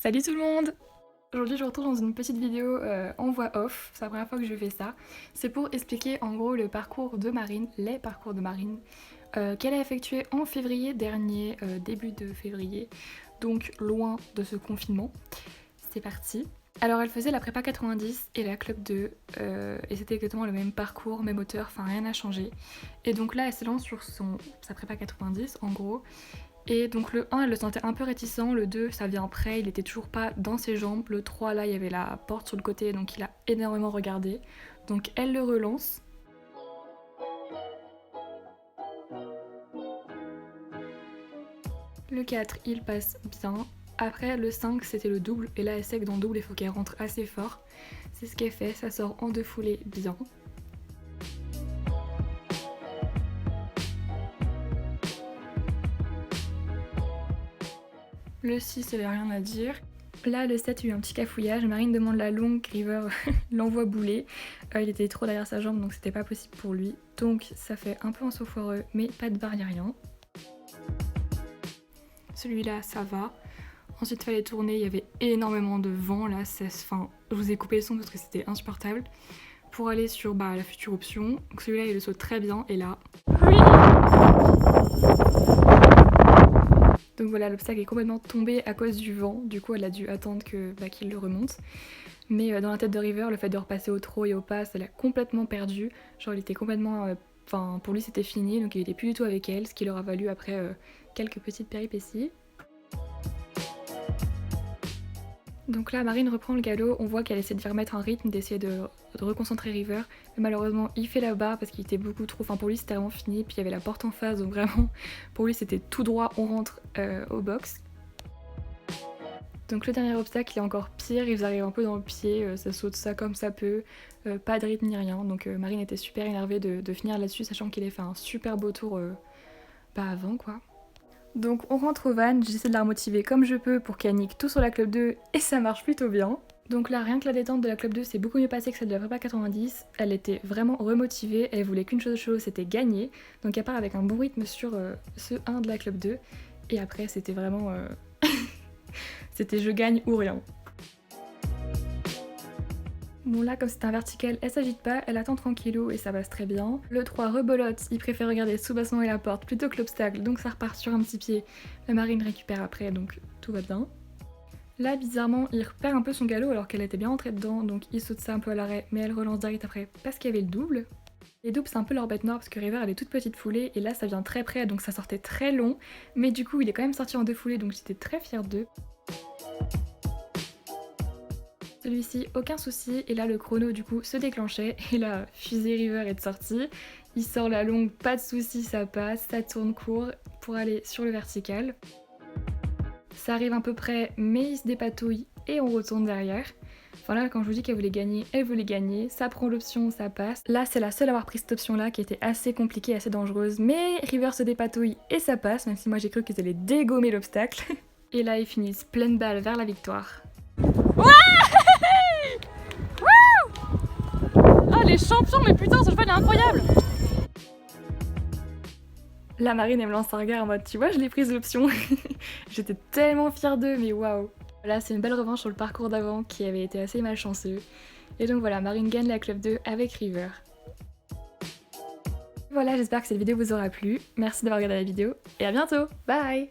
Salut tout le monde! Aujourd'hui je vous retrouve dans une petite vidéo en voix off, c'est la première fois que je fais ça. C'est pour expliquer en gros le parcours de Marine, les parcours de Marine, qu'elle a effectué en février dernier, début de février, donc loin de ce confinement. C'est parti. Alors elle faisait la prépa 90 et la club 2, et c'était exactement le même parcours, même hauteur, enfin rien n'a changé. Et donc là elle se lance sur sa prépa 90 en gros. Et donc le 1, elle le sentait un peu réticent, le 2, ça vient après, il était toujours pas dans ses jambes, le 3, là, il y avait la porte sur le côté, donc il a énormément regardé. Donc elle le relance. Le 4, il passe bien. Après, le 5, c'était le double, et là, elle sait que dans le double, il faut qu'elle rentre assez fort. C'est ce qu'elle fait, ça sort en deux foulées bien. Le 6, il n'y avait rien à dire. Là, le 7, il y a eu un petit cafouillage. Marine demande la longue, River l'envoie bouler. Il était trop derrière sa jambe, donc c'était pas possible pour lui. Donc ça fait un peu un saut foireux, mais pas de barre, y'a rien. Celui-là, ça va. Ensuite, il fallait tourner, il y avait énormément de vent là. Enfin, je vous ai coupé le son parce que c'était insupportable. Pour aller sur la future option. Donc celui-là, il le saute très bien. Et là... Oui. Donc voilà, l'obstacle est complètement tombé à cause du vent, du coup elle a dû attendre qu'il le remonte. Mais dans la tête de River, le fait de repasser au trot et au pass, elle a complètement perdu. Genre il était complètement... Enfin pour lui c'était fini, donc il était plus du tout avec elle, ce qui leur a valu après quelques petites péripéties. Donc là, Marine reprend le galop, on voit qu'elle essaie de faire mettre un rythme, d'essayer de reconcentrer River. Mais malheureusement, il fait la barre parce qu'il était beaucoup trop... Enfin, pour lui, c'était vraiment fini. Puis il y avait la porte en face, donc vraiment, pour lui, c'était tout droit, on rentre au box. Donc le dernier obstacle, il est encore pire, il vous arrive un peu dans le pied, ça saute ça comme ça peut, pas de rythme ni rien. Donc Marine était super énervée de finir là-dessus, sachant qu'il avait fait un super beau tour avant, quoi. Donc on rentre au van, j'essaie de la remotiver comme je peux pour qu'elle nique tout sur la club 2 et ça marche plutôt bien. Donc là, rien que la détente de la club 2 c'est beaucoup mieux passé que celle de la prépa 90. Elle était vraiment remotivée, elle voulait qu'une chose, c'était gagner. Donc elle part avec un bon rythme sur ce 1 de la club 2. Et après c'était vraiment... c'était je gagne ou rien. Bon là, comme c'est un vertical, elle s'agite pas, elle attend tranquillou et ça passe très bien. Le 3 rebolote, il préfère regarder le soubassement et la porte plutôt que l'obstacle, donc ça repart sur un petit pied. La Marine récupère après, donc tout va bien. Là, bizarrement, il repère un peu son galop alors qu'elle était bien entrée dedans, donc il saute ça un peu à l'arrêt, mais elle relance direct après parce qu'il y avait le double. Les doubles, c'est un peu leur bête noire parce que River avait toute petite foulée et là ça vient très près, donc ça sortait très long. Mais du coup, il est quand même sorti en deux foulées, donc j'étais très fière d'eux. Celui-ci, aucun souci, et là le chrono du coup se déclenchait, et là fusée River est sortie, il sort la longue, pas de souci, ça passe, ça tourne court pour aller sur le vertical. Ça arrive à peu près, mais il se dépatouille et on retourne derrière. Enfin là, quand je vous dis qu'elle voulait gagner, elle voulait gagner, ça prend l'option, ça passe. Là, c'est la seule à avoir pris cette option-là qui était assez compliquée, assez dangereuse, mais River se dépatouille et ça passe, même si moi j'ai cru qu'ils allaient dégommer l'obstacle. Et là, ils finissent pleine balle vers la victoire. Ah les champions, mais putain ce cheval est incroyable! La Marine elle me lance un regard en mode tu vois je l'ai prise l'option. J'étais tellement fière d'eux mais waouh. Là c'est une belle revanche sur le parcours d'avant qui avait été assez malchanceux. Et donc voilà, Marine gagne la club 2 avec River. Voilà, j'espère que cette vidéo vous aura plu. Merci d'avoir regardé la vidéo et à bientôt. Bye!